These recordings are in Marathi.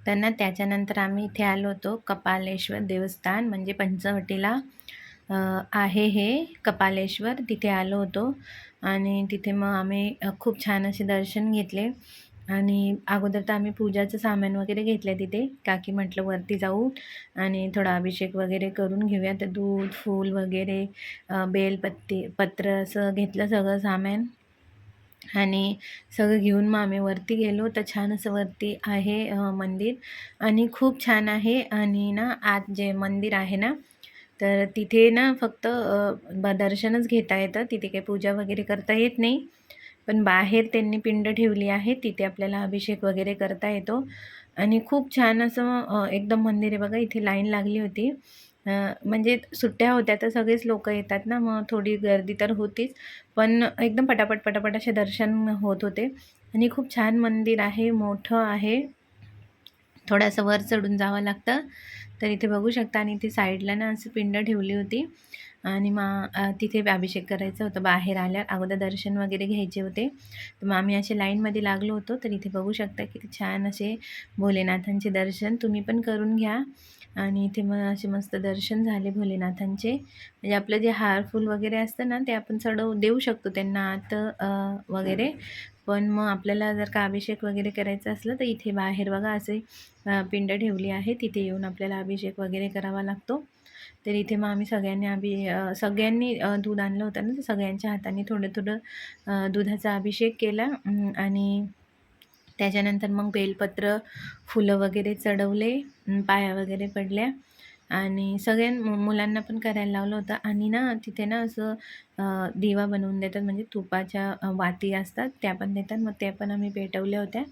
तर ना त्याच्यानंतर आम्ही इथे आलो होतो कपालेश्वर देवस्थान, म्हणजे पंचवटीला आहे हे कपालेश्वर. तिथे आलो होतो आणि तिथे मग आम्ही खूप छान असे दर्शन घेतले. आणि अगोदर तर आम्ही पूजाचं सामान वगैरे घेतलं तिथे. काकी म्हटलं वरती जाऊ आणि थोडा अभिषेक वगैरे करून घेऊया. तर दूध, फूल वगैरे, बेलपत्ती पत्र असं घेतलं सगळं सामान. आणि सगळं घेऊन मग आम्ही वरती गेलो. तर छान असं वरती आहे मंदिर आणि खूप छान आहे. आणि ना आत जे मंदिर आहे ना, तर तिथे ना फक्त दर्शनच घेता येतं. तिथे काही पूजा वगैरे करता येत नाही. पण बाहेर त्यांनी पिंड ठेवली आहे, तिथे आपल्याला अभिषेक वगैरे करता येतो. आणि खूप छान असं एकदम मंदिर आहे बघा. इथे लाईन लागली होती. म्हणजे सुट्ट्या होत्या तर सगळेच लोक येतात ना, मग थोडी गर्दी तर होतीच. पण एकदम पटापट पटापट असे दर्शन होत होते. आणि खूप छान मंदिर आहे, मोठं आहे. थोडंसं वर चढून जावं लागतं. तर इथे बघू शकता. आणि इथे साईडला ना असं पिंड ठेवली होती. आणि मग तिथे अभिषेक करायचं होतं. बाहेर आल्यावर अगोदर दर्शन वगैरे घ्यायचे होते. तर मग आम्ही असे लाईनमध्ये लागलो होतो. तर इथे बघू शकता किती छान असे भोलेनाथांचे दर्शन तुम्ही पण करून घ्या. आणि इथे मग असे मस्त दर्शन झाले भोलेनाथांचे. म्हणजे आपलं जे हार फूल वगैरे असतं ना, ते आपण देऊ शकतो त्यांना आत वगैरे. पण मग आपल्याला जर का अभिषेक वगैरे करायचा असलं तर इथे बाहेर बघा असे पिंड ठेवली आहे. तिथे येऊन आपल्याला अभिषेक वगैरे करावा लागतो. तर इथे मग आम्ही सगळ्यांनी दूध आणलं होतं ना, तर सगळ्यांच्या हाताने थोडं थोडं दुधाचा अभिषेक केला. आणि त्याच्यानंतर मग बेलपत्र, फुलं वगैरे चढवले, पाया वगैरे पडल्या. आणि मुलांना पण करायला लावलं होतं. आणि ना तिथे ना असं दिवा बनवून देतात, म्हणजे तुपाच्या वाती असतात त्या पण देतात. मग त्या पण आम्ही पेटवल्या होत्या.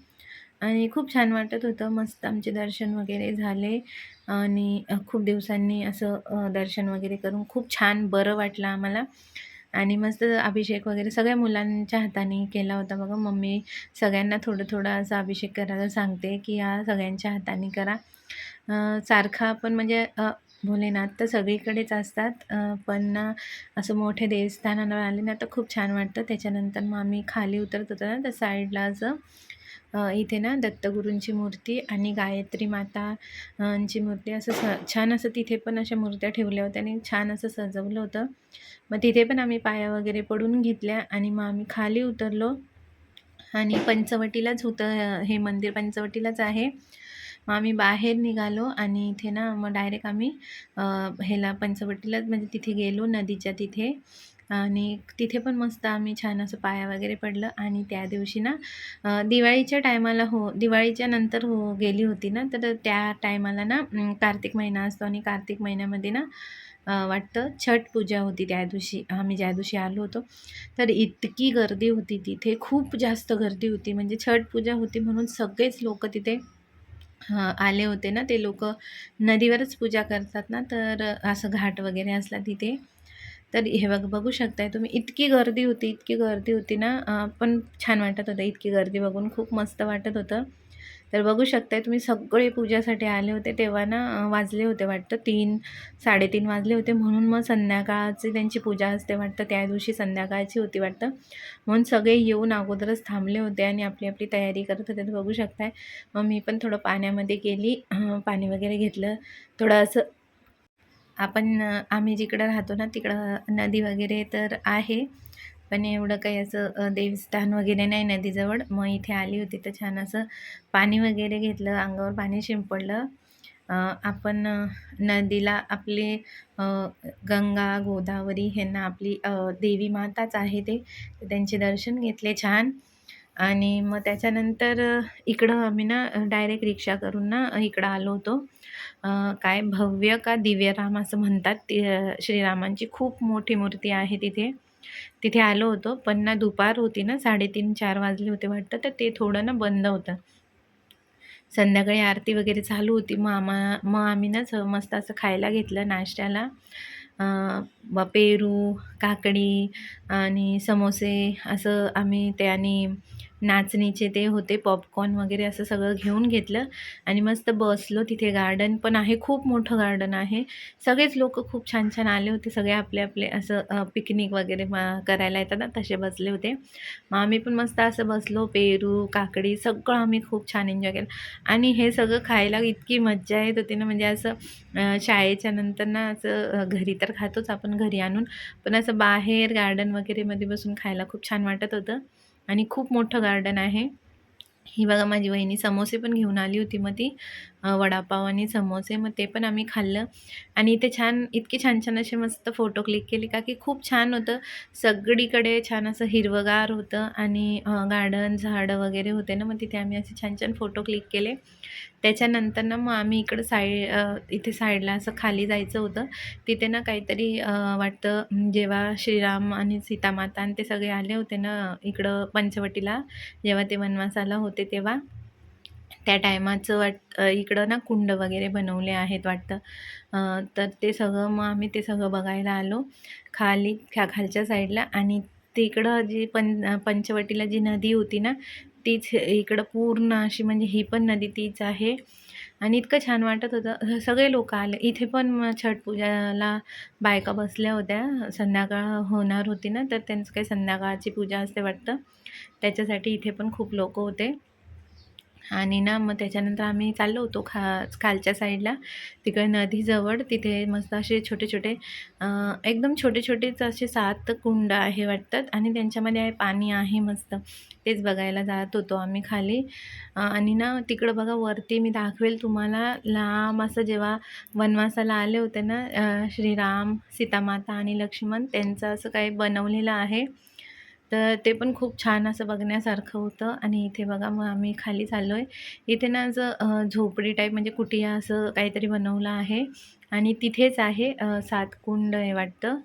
आणि खूप छान वाटत होतं. मस्त आमचे दर्शन वगैरे झाले. आणि खूप दिवसांनी असं दर्शन वगैरे करून खूप छान बरं वाटलं आम्हाला. आणि मस्त अभिषेक वगैरे सगळ्या मुलांच्या हाताने केला होता बघा. मम्मी सगळ्यांना थोडं थोडं असा अभिषेक करायला सांगते, की या सगळ्यांच्या हाताने करा. सारखं आपण म्हणजे भोलेनाथ तर सगळीकडेच असतात. पण ना असं मोठे देवस्थानाला आले ना तर खूप छान वाटतं. त्याच्यानंतर मग आम्ही खाली उतरत होतो ना, तर साईडला असं इथे ना दत्तगुरूंची मूर्ती आणि गायत्री माता ची मूर्ती असं छान असं तिथे पण अशा मूर्त्या ठेवल्या होत्या आणि छान असं सजवलं होतं. मग तिथे पण आम्ही पाया वगैरे पडून घेतल्या. आणि मग आम्ही खाली उतरलो. आणि पंचवटीलाच होतं हे मंदिर, पंचवटीलाच आहे. मग आम्ही बाहेर निघालो आणि इथे ना मग डायरेक्ट आम्ही ह्याला पंचवटीलाच म्हणजे तिथे गेलो नदीच्या तिथे. आणि तिथे पण मस्त आम्ही छान असं पाया वगैरे पडलं. आणि त्या दिवशी ना दिवाळीच्या टायमाला दिवाळीच्या नंतर गेली होती ना, तर त्या टायमाला ना कार्तिक महिना असतो आणि कार्तिक महिन्यामध्ये ना वाटतं छट पूजा होती त्या दिवशी. आम्ही ज्या दिवशी आलो होतो तर इतकी गर्दी होती तिथे, खूप जास्त गर्दी होती. म्हणजे छट पूजा होती म्हणून सगळेच लोक तिथे आले होते ना. ते लोक नदीवरच पूजा करतात ना, तर असं घाट वगैरे असला तिथे. तर हे बघू शकताय तुम्ही, इतकी गर्दी होती, इतकी गर्दी होती ना. पण छान वाटत होतं. इतकी गर्दी बघून खूप मस्त वाटत होतं. तर बघू शकताय तुम्ही, सगळे पूजासाठी आले होते. तेव्हा ना वाजले होते वाटतं 3-3:30 वाजले होते. म्हणून मग संध्याकाळची त्यांची पूजा असते वाटतं, त्या दिवशी संध्याकाळची होती वाटतं. म्हणून सगळे येऊन अगोदरच थांबले होते आणि आपली आपली तयारी करत होते. तर बघू शकताय. मग मी पण थोडं पाण्यामध्ये गेली, पाणी वगैरे घेतलं. थोडं असं आम्ही जिकडं राहतो ना तिकडं नदी वगैरे तर आहे. पण एवढं काही असं देवस्थान वगैरे नाही नदीजवळ. मग इथे आली होती तर छान असं पाणी वगैरे घेतलं, अंगावर पाणी शिंपडलं. आपण नदीला आपले गंगा, गोदावरी ह्यांना आपली देवी माताच आहे ते. तर त्यांचे दर्शन घेतले छान. आणि मग त्याच्यानंतर इकडं आम्ही ना डायरेक्ट रिक्षा करून ना इकडं आलो होतो. काय भव्य का दिव्यराम असं म्हणतात. श्रीरामांची खूप मोठी मूर्ती आहे तिथे. तिथे आलो होतो. पण ना दुपार होती ना, 3:30-4 वाजले होते वाटतं. तर ते थोडं ना बंद होतं. संध्याकाळी आरती वगैरे चालू होती. मग आम्ही ना मस्त असं खायला घेतलं नाश्त्याला. पेरू, काकडी आणि समोसे असं आम्ही ते. आणि नाचणीचे ते होते, पॉपकॉर्न वगैरे असं सगळं घेऊन घेतलं आणि मस्त बसलो. तिथे गार्डन पण आहे, खूप मोठं गार्डन आहे. सगळेच लोकं खूप छान छान आले होते. सगळे आपले आपले असं पिकनिक वगैरे करायला येतात ना, तसे बसले होते. मग आम्ही पण मस्त असं बसलो. पेरू, काकडी सगळं आम्ही खूप छान एन्जॉय केलं आणि हे सगळं खायला इतकी मज्जा येत होती ना, म्हणजे असं शाळेच्या नंतर ना असं घरी तर खातोच आपण घरी आणून, पण असं बाहेर गार्डन वगैरेमध्ये बसून खायला खूप छान वाटत होतं आणि खूप मोठं गार्डन आहे. ही बघा माझी वहिनी समोसे पण घेऊन आली होती. मग ती वडापाव आणि समोसे मग ते पण आम्ही खाल्लं आणि इथे छान इतके छान-छान असे मस्त फोटो क्लिक केले का की खूप छान होतं. सगळीकडे छान असं हिरवंगार होतं आणि गार्डन, झाडं वगैरे होते ना, मग तिथे आम्ही असे छान-छान फोटो क्लिक केले. त्याच्यानंतर ना मग आम्ही इकडं इथे साईडला असं खाली जायचं होतं. तिथे ना काहीतरी वाटतं जेव्हा श्रीराम आणि सीतामाता आणि ते सगळे आले होते ना इकडं पंचवटीला, जेव्हा ते वनवासाला होते तेव्हा, त्या टायमाचं इकडं ना कुंड वगैरे बनवले आहेत वाटतं. तर ते सगळं मग आम्ही ते सगळं बघायला आलो. खालच्या साईडला आणि तिकडं जी पंचवटीला जी नदी होती ना, तीच इकडं पूर्ण अशी म्हणजे ही पण नदी तीच आहे आणि इतकं छान वाटत होतं. सगळे लोकं आले. इथे पण मग छट पूजाला बायका बसल्या होत्या. संध्याकाळ होणार होती ना, तर त्यांचं काही संध्याकाळची पूजा असते वाटतं. त्याच्यासाठी इथे पण खूप लोकं होते. आणि ना मग त्याच्यानंतर आम्ही चाललो होतो खालच्या साईडला तिकडे नदीजवळ तिथे मस्त असे छोटे-छोटे एकदम छोटे-छोटेच असे 7 कुंड आहे वाटतात आणि त्यांच्यामध्ये आहे पाणी आहे मस्त. तेच बघायला जात होतो आम्ही खाली आणि ना तिकडं बघा वरती मी दाखवेल तुम्हाला लांब असं जेव्हा वनवासाला आले होते ना श्रीराम, सीतामाता आणि लक्ष्मण त्यांचं असं काही बनवलेलं आहे. तर ते पण खूप छान असं बघण्यासारखं होतं आणि इथे बघा मग आम्ही खाली चाललोय. इथे ना असं झोपडी टाईप म्हणजे कुटिया असं काहीतरी बनवलं आहे आणि तिथेच आहे 7 कुंड आहे वाटतं.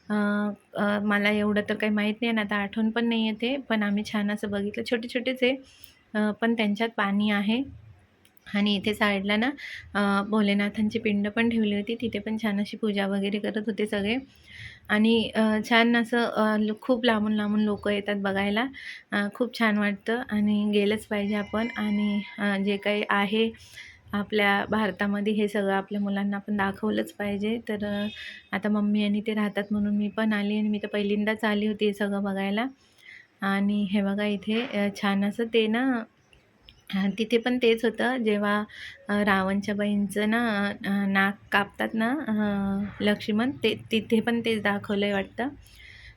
अ, मला एवढं तर काही माहीत नाही आणि आता आठवण पण नाही येते. पण आम्ही छान असं बघितलं. छोटे-छोटेच आहे पण त्यांच्यात पाणी आहे. आणि इथे साईडला ना भोलेनाथांची पिंड पण ठेवली होती. तिथे पण छान अशी पूजा वगैरे करत होते सगळे आणि छान असं खूप लांबून-लांबून लोकं येतात बघायला. खूप छान वाटतं आणि गेलंच पाहिजे आपण आणि जे काही आहे आपल्या भारतामध्ये हे सगळं आपल्या मुलांना आपण दाखवलंच पाहिजे. तर आता मम्मी आणि ते राहतात म्हणून मी पण आली आणि मी तर पहिल्यांदाच आली होती हे सगळं बघायला आणि हे बघा इथे छान असं ते ना तिथे पण तेच होतं जेव्हा रावणच्या बहीणचं ना नाक कापतात ना लक्ष्मण ते तिथे पण तेच दाखवलंय वाटतं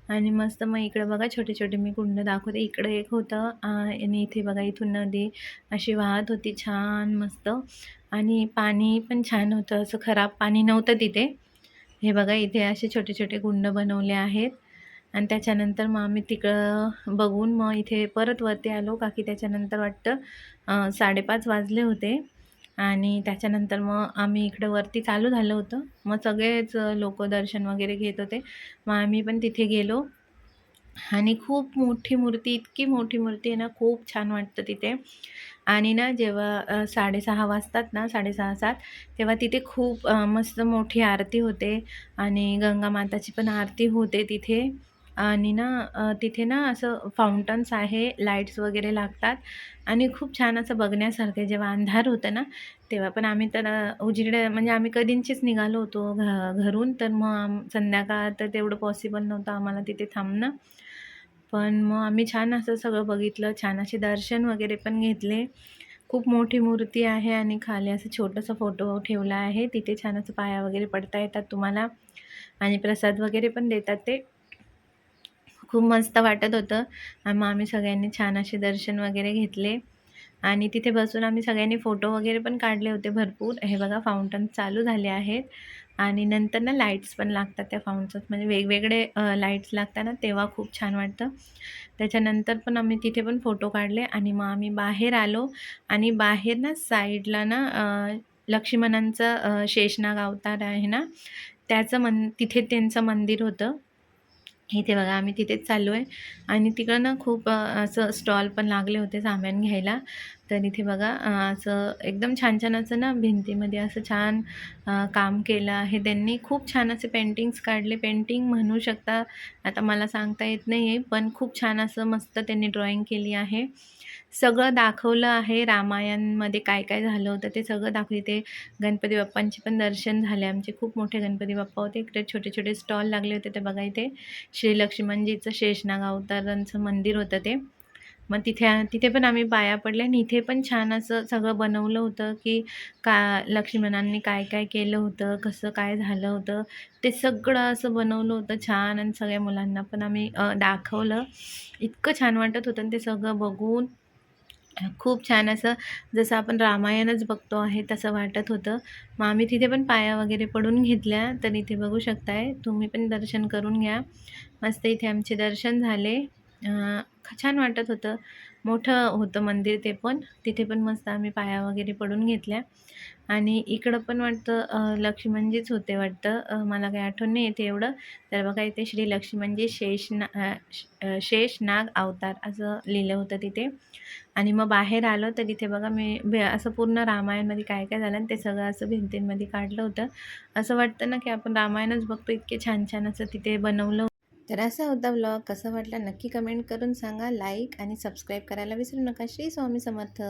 आणि मस्त मग इकडे बघा छोटे-छोटे मी कुंड दाखवते. इकडे एक होतं आणि इथे बघा इथून नदी अशी वाहत होती छान मस्त आणि पाणी पण छान होतं. असं खराब पाणी नव्हतं तिथे. हे बघा इथे असे छोटे-छोटे कुंड बनवले आहेत आणि त्याच्यानंतर मग आम्ही तिकडं बघून मग इथे परत वरती आलो का की त्याच्यानंतर वाटतं 5:30 वाजले होते आणि त्याच्यानंतर मग आम्ही इकडं वरती चालू झालं होतं. मग सगळेच लोकं दर्शन वगैरे घेत होते. मग आम्ही पण तिथे गेलो आणि खूप मोठी मूर्ती, इतकी मोठी मूर्ती आहे ना, खूप छान वाटतं तिथे आणि ना जेव्हा 6:30 वाजतात ना, 6:30-7 तेव्हा तिथे खूप मस्त मोठी आरती होते आणि गंगा माताची पण आरती होते तिथे आणि ना तिथे ना असं फाउंटन्स आहे, लाईट्स वगैरे लागतात आणि खूप छान असं बघण्यासारखं आहे. जेव्हा अंधार होतं ना, तेव्हा पण आम्ही तर म्हणजे आम्ही कधींचीच निघालो होतो घरून, तर मग संध्याकाळ तर तेवढं पॉसिबल नव्हतं आम्हाला तिथे थांबणं. पण मग आम्ही छान असं सगळं बघितलं, छान असे दर्शन वगैरे पण घेतले. खूप मोठी मूर्ती आहे आणि खाली असं छोटंसं फोटो ठेवला आहे. तिथे छान असं पाया वगैरे पडता येतात तुम्हाला आणि प्रसाद वगैरे पण देतात ते. खूप मस्त वाटत होतं. मग आम्ही सगळ्यांनी छान असे दर्शन वगैरे घेतले आणि तिथे बसून आम्ही सगळ्यांनी फोटो वगैरे पण काढले होते भरपूर. हे बघा फाउंटन चालू झाले आहेत आणि नंतर ना लाईट्स पण लागतात त्या फाउंटन्स म्हणजे वेगवेगळे लाईट्स लागतात ना तेव्हा खूप छान वाटतं. त्याच्यानंतर पण आम्ही तिथे पण फोटो काढले आणि मग आम्ही बाहेर आलो आणि बाहेर ना साईडला ना लक्ष्मणांचं शेषनाग अवतार आहे ना, तिथे त्यांचं मंदिर होतं. इथे बघा आम्ही तिथेच चाललो आहे आणि तिकडं ना खूप असं स्टॉल पण लागले होते सामान घ्यायला. तर इथे बघा असं एकदम छान छान असं ना भिंतीमध्ये असं छान काम केलं आहे त्यांनी. खूप छान असे पेंटिंग्स काढले. पेंटिंग म्हणू शकता, आता मला सांगता येत नाही आहे, पण खूप छान असं मस्त त्यांनी ड्रॉइंग केली आहे. सगळं दाखवलं आहे रामायणमध्ये काय काय झालं होतं ते सगळं दाखवलं. इथे गणपती बाप्पांचे पण दर्शन झाले आमचे. खूप मोठे गणपती बाप्पा होते. इकडे छोटे छोटे स्टॉल लागले होते. ते बघा इथे श्री लक्ष्मणजीचं शेषनाग अवतारांचं मंदिर होतं ते. मग तिथे पण आम्ही पाया पडल्या आणि इथे पण छान असं सगळं बनवलं होतं, की लक्ष्मणांनी काय काय केलं होतं, कसं काय झालं होतं, ते सगळं असं बनवलं होतं छान. आणि सगळ्या मुलांना पण आम्ही दाखवलं. इतकं छान वाटत होतं आणि ते सगळं बघून खूप छान असं जसं आपण रामायणच बघतो आहे तसं वाटत होतं. मग आम्ही तिथे पण पाया वगैरे पडून घेतल्या. तर इथे बघू शकताय, तुम्ही पण दर्शन करून घ्या. मस्त इथे आमचे दर्शन झाले. छान वाटत होतं. मोठं होतं मंदिर ते पण. तिथे पण मस्त आम्ही पाया वगैरे पडून घेतल्या. आणि इकडं पण वाटतं लक्ष्मणजीच होते वाटतं. मला काही आठवण नाही येते एवढं. तर बघा इथे श्री लक्ष्मणजी शेषनाग अवतार असं लिहिलं होतं तिथे. आणि मग बाहेर आलो तर तिथे बघा मी असं पूर्ण रामायणमध्ये काय काय झालं आणि ते सगळं असं भिंतींमध्ये काढलं होतं. असं वाटतं ना की आपण रामायणच बघतो, इतके छान छान असं तिथे बनवलं. तर असा होता व्लॉग. कसा वाटला नक्की कमेंट करून सांगा. लाईक आणि सबस्क्राईब करायला विसरू नका. श्री स्वामी समर्थ.